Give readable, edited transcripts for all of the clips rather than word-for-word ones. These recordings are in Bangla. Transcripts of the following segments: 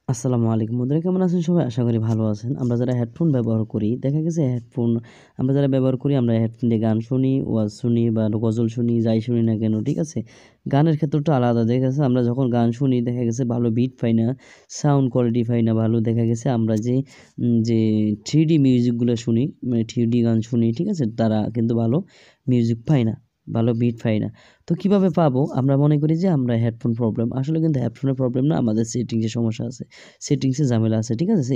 আসসালামু আলাইকুম বন্ধুরা, কেমন আছেন সবাই? আশা করি ভালো আছেন। আমরা যারা হেডফোন ব্যবহার করি, দেখা গেছে আমরা যারা ব্যবহার করি, আমরা হেডফোন দিয়ে গান শুনি, ওয়াজ শুনি বা গজল শুনি, যাই শুনি না কেন, ঠিক আছে? গানের ক্ষেত্রটা আলাদা। দেখা গেছে আমরা যখন গান শুনি, দেখা গেছে ভালো বিট পাই না, সাউন্ড কোয়ালিটি পাই না ভালো। দেখা গেছে আমরা যে 3D মিউজিকগুলো শুনি, মানে 3D গান শুনি, ঠিক আছে? তারা কিন্তু ভালো মিউজিক পায় না, ভালো বিট পায় না। তো কিভাবে পাবো? আমরা মনে করি যে আমরা হেডফোন প্রবলেম। আসলে কিন্তু হেডফোনের প্রবলেম না, আমাদের সেটিংসে সমস্যা আছে। সেটিংসে ঝামেলা আছে, ঠিক আছে?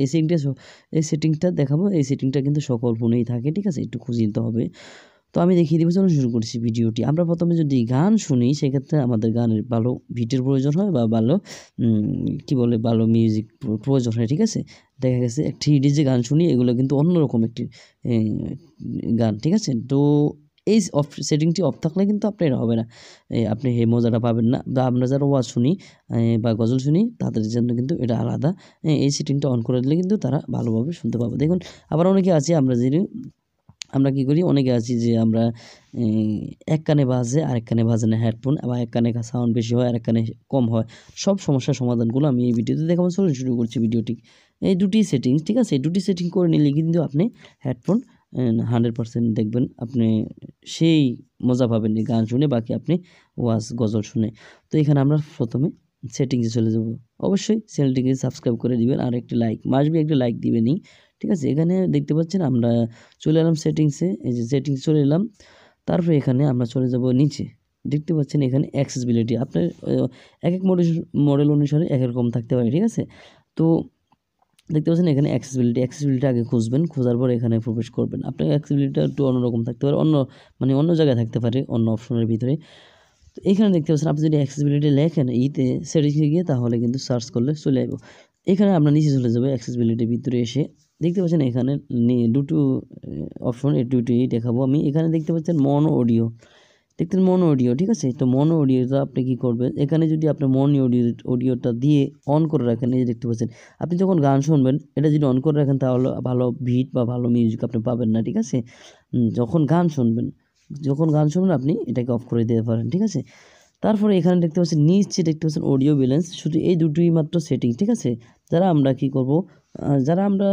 এই সেটিংসটা দেখাবো। এই সেটিংটা কিন্তু সকল ফোনেই থাকে, ঠিক আছে? একটু খুঁজে নিতে হবে। তো আমি দেখিয়ে দিব, চলুন শুরু করছি ভিডিওটি। আমরা প্রথমে যদি গান শুনি, সেক্ষেত্রে আমাদের গানের ভালো বিটের প্রয়োজন হয় বা ভালো কি বলে ভালো মিউজিক প্রয়োজন হয়, ঠিক আছে? দেখা গেছে 3D যে গান শুনি, এগুলো কিন্তু অন্যরকম একটি এ গান, ঠিক আছে? তো এই সেটিংটি অফ থাকলে কিন্তু আপনার এটা হবে না। আপনি এই মজাটা পাবেন না। বা আমরা যারা ওয়াজ শুনি বা গজল শুনি, তাদের জন্য কিন্তু এটা আলাদা। এই সেটিংটা অন করে দিলে কিন্তু তারা ভালোভাবে শুনতে পাবে। দেখুন, আবার অনেকে আছি আমরা কি করি? অনেকে আছি যে আমরা এ এক কানে বাজে, আরেক কানে বাজে না হেডফোন। আবার এক কানে সাউন্ড বেশি হয়, আরেক কানে কম হয়। সব সমস্যার সমাধানগুলো আমি এই ভিডিওতে দেখাবো। চলুন শুরু করছি ভিডিওটি। এই দুটি সেটিংস, ঠিক আছে? এই দুটি সেটিং করে নিলে কিন্তু আপনি হেডফোন 100% দেখবেন আপনি সেই মজা পাবেন এই গান শুনে, বাকি আপনি ওয়াজ গজল শুনে। তো এখানে আমরা প্রথমে সেটিংসে চলে যাব। অবশ্যই চ্যানেলটিকে সাবস্ক্রাইব করে দিবেন আর একটি লাইক, মাস্ট বি একটা লাইক দিবেনই। ঠিক আছে? এখানে দেখতে পাচ্ছেন আমরা চলে এলাম সেটিংসে। এই যে সেটিংসে চলে এলাম। তারপরে এখানে আমরা চলে যাব নিচে। দেখতে পাচ্ছেন এখানে অ্যাক্সেসিবিলিটি। আপনার একেক মডেল অনুসারে একেক রকম থাকতে পারে, ঠিক আছে? তো দেখতে পাচ্ছেন এখানে অ্যাক্সেসিবিলিটি আগে খুঁজবেন। খোঁজার পর এখানে প্রবেশ করবেন। আপনার অ্যাক্সেসিবিলিটিটা একটু অন্যরকম থাকতে পারে। অন্য জায়গায় থাকতে পারে, অন্য অপশনের ভিতরে। তো এখানে দেখতে পাচ্ছেন আপনি যদি অ্যাক্সেসিবিলিটি লেখেন সেটিংসে গিয়ে, তাহলে কিন্তু সার্চ করলে চলে আসবে। এখানে আমরা নিচে চলে যাব অ্যাক্সেসিবিলিটির ভিতরে এসে দেখতে পাচ্ছেন এখানে দুটো অপশন, এই দুটোই দেখাবো আমি। এখানে দেখতে পাচ্ছেন মনো অডিও, দেখতেন মনো অডিও, ঠিক আছে? তো মনো অডিওটা আপনি কী করবেন? এখানে যদি আপনি অডিওটা দিয়ে অন করে রাখেন, এই যে দেখতে পাচ্ছেন, আপনি যখন গান শুনবেন এটা যদি অন করে রাখেন, তাহলে ভালো বিট বা ভালো মিউজিক আপনি পাবেন না, ঠিক আছে? যখন গান শুনবেন আপনি এটাকে অফ করে দিতে পারেন, ঠিক আছে? তারপরে এখানে দেখতে পাচ্ছেন নিচে দেখতে পাচ্ছেন অডিও ব্যালেন্স, শুধু এই দুটোই মাত্র সেটিং, ঠিক আছে? আমরা কি করব? যারা আমরা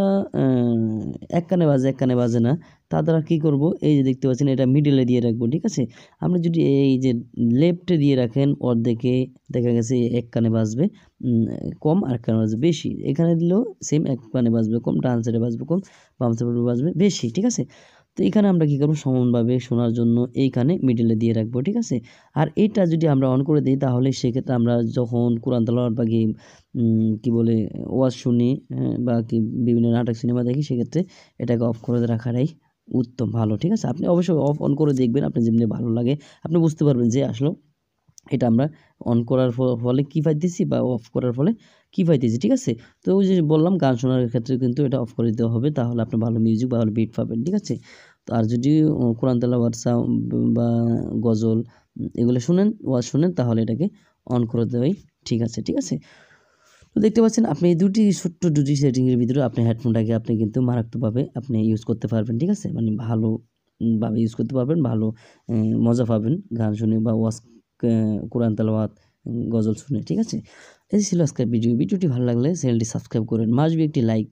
এক কানে বাজে, এক কানে বাজে না, তারা কি করব? এই যে দেখতে পাচ্ছেন এটা মিডলে দিয়ে রাখবো, ঠিক আছে? আপনি যদি এই যে লেফটে দিয়ে রাখেন অর্ধেকে, দেখা গেছে এক কানে বাজবে কম, আর এক কানে বাজবে বেশি। এখানে দিলেও সেম, এক কানে বাজবে কম, ডান সাইডে বাজবে কম, বাম সাইডে বাজবে বেশি, ঠিক আছে? তো এখানে আমরা কি করব? সমানভাবে শোনার জন্য এইখানে মিডলে দিয়ে রাখবো, ঠিক আছে? আর এটা যদি আমরা অন করে দিই, তাহলে সেক্ষেত্রে আমরা যখন কোরআন তেলাওয়াত বা কি বলে ওয়াজ শুনি, বা বিভিন্ন নাটক সিনেমা দেখি, সেক্ষেত্রে এটাকে অফ করে রাখাটাই উত্তম, ভালো, ঠিক আছে? আপনি অবশ্যই অন করে দেখবেন, আপনার যেমনি ভালো লাগে। আপনি বুঝতে পারবেন যে আসলে এটা আমরা অন করার ফলে কী পাইতেছি বা অফ করার ফলে কী পাইতেছি, ঠিক আছে? তো ওই যে বললাম, গান শোনার ক্ষেত্রে কিন্তু এটা অফ করে দিতে হবে, তাহলে আপনি ভালো মিউজিক বা ভালো বিট পাবেন, ঠিক আছে? তো আর যদি কোরআন তেলাওয়াত বা গজল এগুলো ওয়াজ শুনেন, তাহলে এটাকে অন করে দেওয়াই ঠিক আছে, ঠিক আছে? তো দেখতে পাচ্ছেন আপনি এই ছোট্ট দুটি সেটিংয়ের ভিতরে আপনি হেডফোনটাকে আপনি কিন্তু মারাত্মকভাবে আপনি ইউজ করতে পারবেন, ঠিক আছে? মানে ভালো ভাবে ইউজ করতে পারবেন, ভালো মজা পাবেন গান শুনে বা কোরআন তেলাওয়াত, গজল শুনে, ঠিক আছে? এই ছিল আজকের ভিডিওটি ভালো লাগলে চ্যানেলটি সাবস্ক্রাইব করেন, মাস্ট বি একটি লাইক